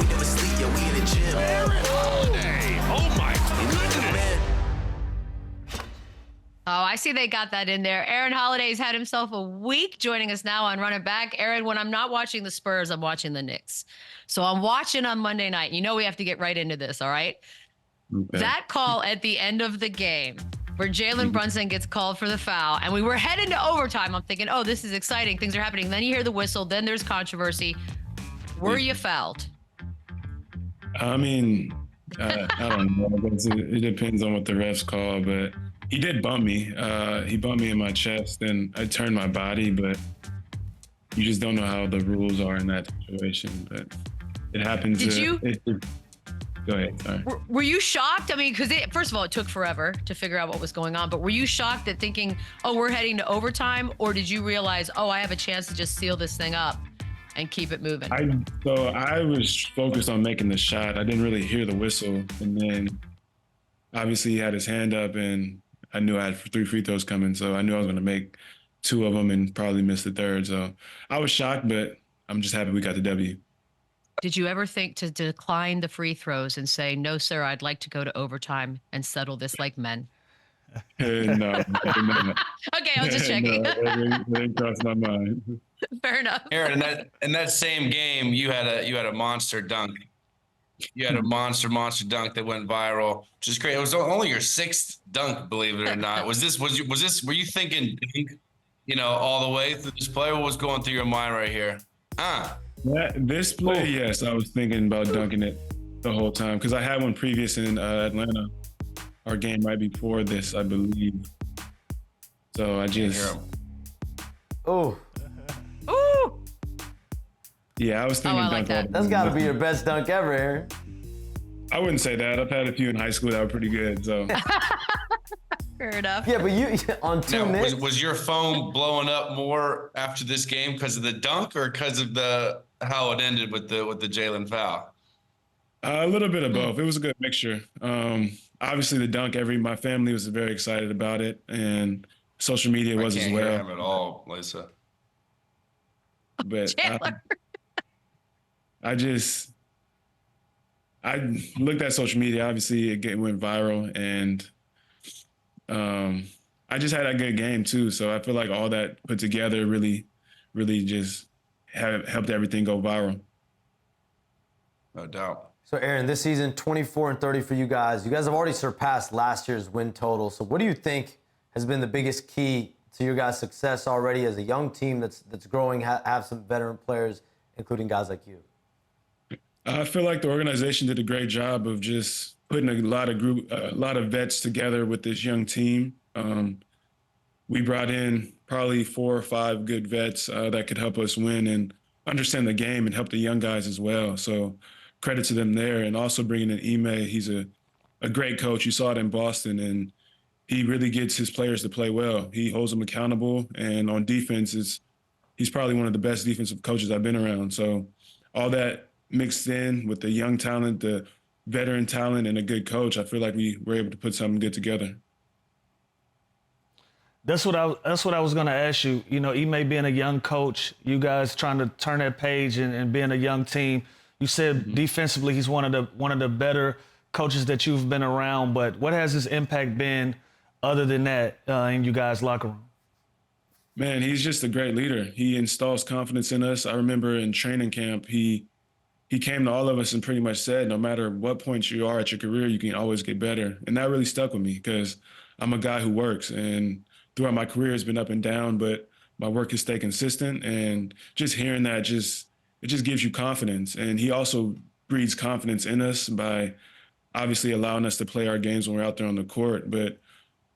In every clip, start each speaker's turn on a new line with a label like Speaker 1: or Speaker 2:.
Speaker 1: we never sleep, yeah, we in the gym.
Speaker 2: Aaron Holiday. Oh my goodness.
Speaker 3: Oh, I see they got that in there. Aaron Holiday's had himself a week joining us now on Run It Back. Aaron, when I'm not watching the Spurs, I'm watching the Knicks. So I'm watching on Monday night. You know we have to get right into this, all right? Okay. That call at the end of the game where Jalen Brunson gets called for the foul, and we were heading to overtime. I'm thinking, oh, this is exciting. Things are happening. Then you hear the whistle. Then there's controversy. Were you fouled?
Speaker 4: I mean, I don't know. It depends on what the refs call, but he did bump me. He bumped me in my chest, and I turned my body, but you just don't know how the rules are in that situation. But it happens.
Speaker 3: Did you?
Speaker 4: Go ahead. Sorry.
Speaker 3: Were you shocked? I mean, because first of all, it took forever to figure out what was going on. But were you shocked at thinking, oh, we're heading to overtime? Or did you realize, oh, I have a chance to just seal this thing up and keep it moving?
Speaker 4: So I was focused on making the shot. I didn't really hear the whistle. And then obviously he had his hand up, and I knew I had 3 free throws coming. So I knew I was going to make 2 of them and probably miss the third. So I was shocked, but I'm just happy we got the W.
Speaker 3: Did you ever think to decline the free throws and say, no, sir, I'd like to go to overtime and settle this like men?
Speaker 4: No.
Speaker 3: Okay, I was just checking.
Speaker 4: No, that didn't cross my mind.
Speaker 3: Fair enough.
Speaker 5: Aaron, in that same game, you had a monster dunk. You had a monster dunk that went viral, which is great. It was only your 6th dunk, believe it or not. Were you thinking dunk, all the way through this play? What was going through your mind right here?
Speaker 4: This play, yes, I was thinking about dunking it the whole time because I had one previous in Atlanta, our game right before this, I believe. So I just.
Speaker 6: Oh.
Speaker 3: Ooh.
Speaker 4: Yeah, I was thinking
Speaker 3: like that.
Speaker 6: That's got to be your best dunk ever, Aaron.
Speaker 4: I wouldn't say that. I've had a few in high school that were pretty good. So.
Speaker 3: Fair enough.
Speaker 6: Yeah, but you on 2 minutes.
Speaker 5: Was your phone blowing up more after this game because of the dunk or because of how it ended with the Jalen foul?
Speaker 4: A little bit of both. It was a good mixture. Obviously, the dunk. My family was very excited about it, and social media was as well.
Speaker 5: I can't hear him at all, Lisa.
Speaker 4: But I looked at social media. Obviously, it went viral, and I just had a good game too. So I feel like all that put together really just helped everything go viral.
Speaker 5: No doubt.
Speaker 6: So Aaron, this season, 24-30 for you guys. You guys have already surpassed last year's win total. So what do you think has been the biggest key to your guys' success already as a young team that's growing, have some veteran players, including guys like you?
Speaker 4: I feel like the organization did a great job of just putting a lot of vets together with this young team. We brought in probably 4 or 5 good vets that could help us win and understand the game and help the young guys as well. So credit to them there. And also bringing in Ime, he's a great coach. You saw it in Boston, and he really gets his players to play well. He holds them accountable, and on defense, he's probably one of the best defensive coaches I've been around. So all that mixed in with the young talent, the veteran talent, and a good coach, I feel like we were able to put something good together.
Speaker 7: That's what I was going to ask you. Ime being a young coach, you guys trying to turn that page and being a young team. You said defensively he's one of the better coaches that you've been around, but what has his impact been other than that in you guys' locker room?
Speaker 4: Man, he's just a great leader. He installs confidence in us. I remember in training camp, he came to all of us and pretty much said, no matter what point you are at your career, you can always get better. And that really stuck with me because I'm a guy who works, and throughout my career it's been up and down, but my work has stayed consistent. And just hearing that it just gives you confidence. And he also breeds confidence in us by obviously allowing us to play our games when we're out there on the court, but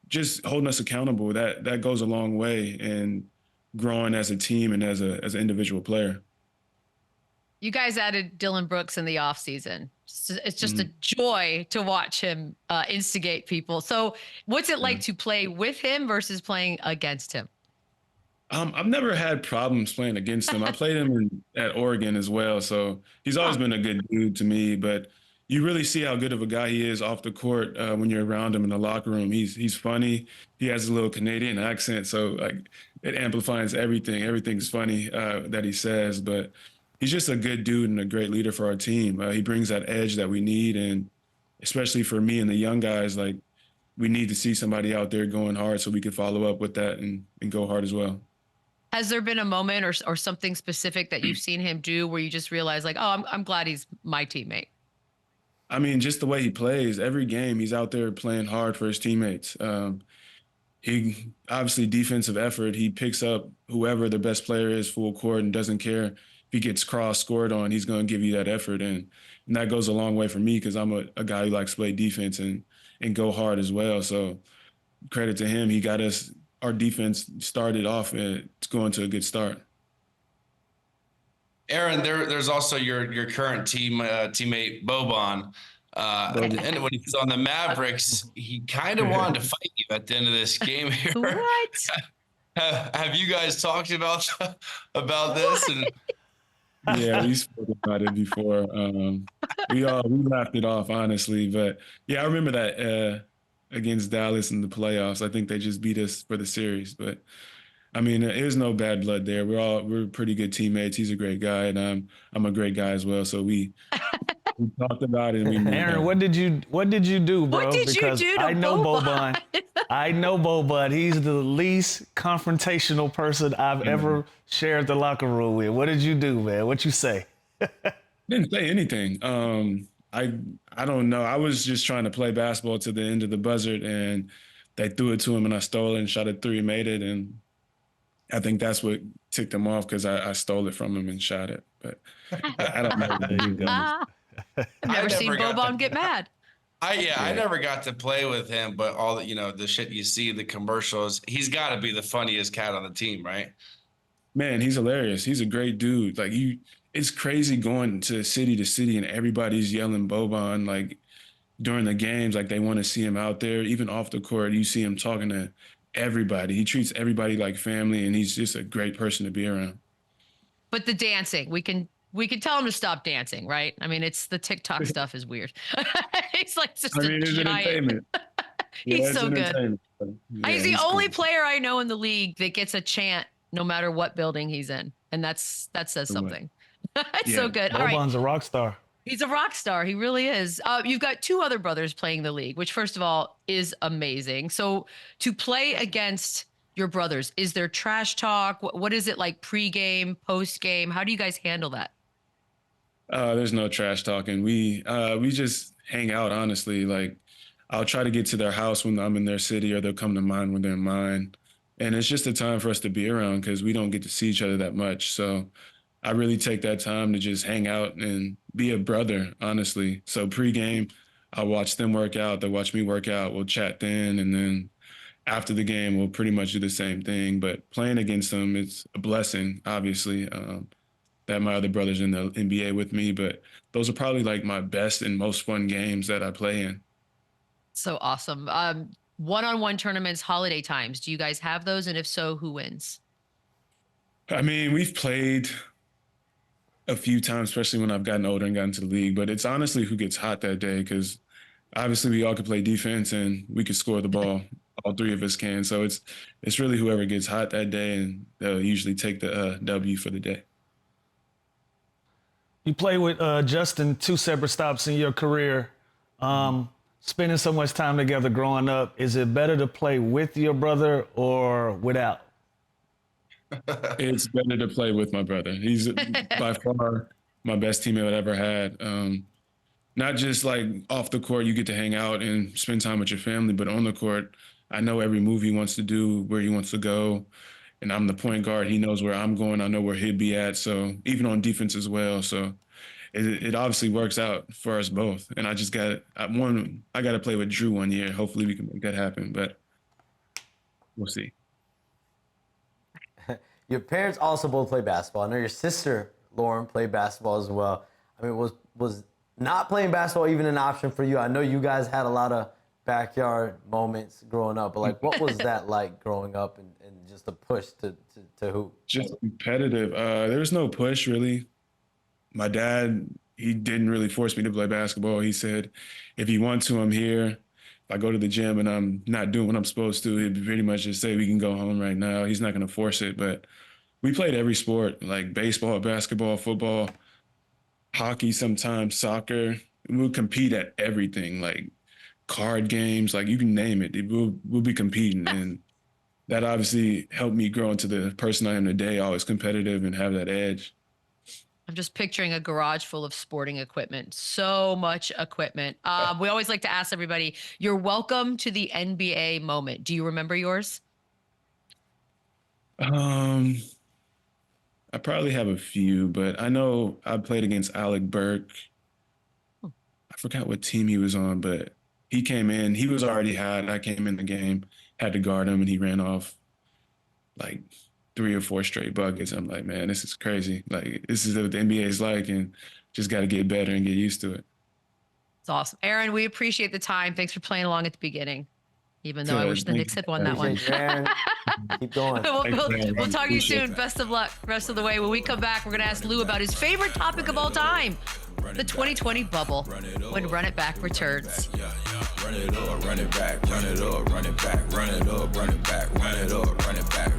Speaker 4: just holding us accountable. That goes a long way in growing as a team and as an individual player.
Speaker 3: You guys added Dillon Brooks in the offseason. It's just a joy to watch him instigate people. So what's it like to play with him versus playing against him?
Speaker 4: I've never had problems playing against him. I played him at Oregon as well, so he's always been a good dude to me. But you really see how good of a guy he is off the court when you're around him in the locker room. He's funny. He has a little Canadian accent, so like it amplifies everything. Everything's funny that he says. But he's just a good dude and a great leader for our team. He brings that edge that we need, and especially for me and the young guys, like we need to see somebody out there going hard so we can follow up with that and go hard as well.
Speaker 3: Has there been a moment or something specific that you've seen him do where you just realize like, oh, I'm glad he's my teammate?
Speaker 4: I mean, just the way he plays every game, he's out there playing hard for his teammates. He obviously defensive effort. He picks up whoever the best player is full court and doesn't care if he gets cross scored on. He's going to give you that effort, and that goes a long way for me because I'm a guy who likes to play defense and go hard as well. So credit to him. He got us our defense started off and it's going to a good start.
Speaker 5: Aaron, there's also your current teammate Boban. And when he was on the Mavericks, he kind of wanted to fight you at the end of this game here.
Speaker 3: What?
Speaker 5: Have you guys talked about this? And
Speaker 4: yeah, we spoke about it before. We laughed it off, honestly. But yeah, I remember that against Dallas in the playoffs. I think they just beat us for the series. But I mean, there's no bad blood there. We're pretty good teammates. He's a great guy, and I'm a great guy as well. So we talked about it. And
Speaker 7: Aaron, what did you do, bro?
Speaker 3: What did you do to
Speaker 7: I know
Speaker 3: Boban?
Speaker 7: I know Boban. He's the least confrontational person I've ever shared the locker room with. What did you do, man? What you say?
Speaker 4: Didn't say anything. I don't know. I was just trying to play basketball to the end of the buzzer, and they threw it to him, and I stole it and shot a three, made it, and I think that's what ticked him off because I stole it from him and shot it. But I don't know. There you go.
Speaker 3: I've never seen Boban get mad.
Speaker 5: I never got to play with him, but all the shit you see, the commercials, he's got to be the funniest cat on the team, right?
Speaker 4: Man, he's hilarious. He's a great dude. Like it's crazy going to city and everybody's yelling Boban like during the games, like they want to see him out there. Even off the court, you see him talking to everybody. He treats everybody like family, and he's just a great person to be around. But
Speaker 3: the dancing, we can tell him to stop dancing, right? I mean, it's the TikTok stuff is weird. He's like just
Speaker 4: it's
Speaker 3: giant.
Speaker 4: entertainment.
Speaker 3: He's so good.
Speaker 4: Yeah,
Speaker 3: He's the only
Speaker 4: cool
Speaker 3: player I know in the league that gets a chant no matter what building he's in, and that says something. It's so good. All right.
Speaker 7: Boban's a rock star.
Speaker 3: He's a rock star. He really is. You've got two other brothers playing the league, which first of all is amazing. So to play against your brothers, is there trash talk? What is it like pregame, postgame? How do you guys handle that?
Speaker 4: There's no trash talking. We just hang out, honestly. Like I'll try to get to their house when I'm in their city, or they'll come to mine when they're in mine. And it's just a time for us to be around because we don't get to see each other that much. So I really take that time to just hang out and be a brother, honestly. So pregame, I'll watch them work out. They'll watch me work out. We'll chat then. And then after the game, we'll pretty much do the same thing. But playing against them, it's a blessing, obviously, that my other brother's in the NBA with me. But those are probably like my best and most fun games that I play in.
Speaker 3: So awesome. One-on-one tournaments, holiday times. Do you guys have those? And if so, who wins?
Speaker 4: I mean, we've played a few times, especially when I've gotten older and gotten to the league. But it's honestly who gets hot that day because obviously we all can play defense and we can score the ball. All three of us can. So it's really whoever gets hot that day, and they'll usually take the W for the day.
Speaker 7: You play with Justin, two separate stops in your career. Spending so much time together growing up, is it better to play with your brother or without?
Speaker 4: It's better to play with my brother. He's by far my best teammate I've ever had. Not just like off the court, you get to hang out and spend time with your family, but on the court, I know every move he wants to do, where he wants to go. And I'm the point guard. He knows where I'm going. I know where he'd be at. So even on defense as well. So it obviously works out for us both. And I got to play with Drew one year. Hopefully we can make that happen, but we'll see.
Speaker 6: Your parents also both play basketball. I know your sister, Lauren, played basketball as well. I mean, was not playing basketball even an option for you? I know you guys had a lot of backyard moments growing up, but like, what was that like growing up and just a push to hoop?
Speaker 4: Just competitive. There was no push really. My dad, he didn't really force me to play basketball. He said, if you want to, I'm here. If I go to the gym and I'm not doing what I'm supposed to, he'd pretty much just say, we can go home right now. He's not going to force it. But we played every sport, like baseball, basketball, football, hockey, sometimes soccer. We'll compete at everything, like card games, like you can name it. We'll be competing, and that obviously helped me grow into the person I am today, always competitive and have that edge.
Speaker 3: I'm just picturing a garage full of sporting equipment. So much equipment. We always like to ask everybody, you're welcome to the NBA moment. Do you remember yours?
Speaker 4: I probably have a few, but I know I played against Alec Burke. I forgot what team he was on, but he came in. He was already hot. I came in the game, had to guard him, and he ran off like 3 or 4 straight buckets. I'm like, man, this is crazy. Like, this is what the NBA is like, and just got to get better and get used to it.
Speaker 3: It's awesome. Aaron, we appreciate the time. Thanks for playing along at the beginning, even though I wish the Knicks had won that one.
Speaker 6: Appreciate you, Aaron. Keep going.
Speaker 3: We'll talk to you soon.
Speaker 4: That.
Speaker 3: Best of luck rest of the way. When we come back, we're going to ask Lou about his favorite topic of all time, the 2020 bubble, when Run It Back returns.
Speaker 2: Run it up, run it back, run it up, run it back, run it up, run it back, run it up, run it back.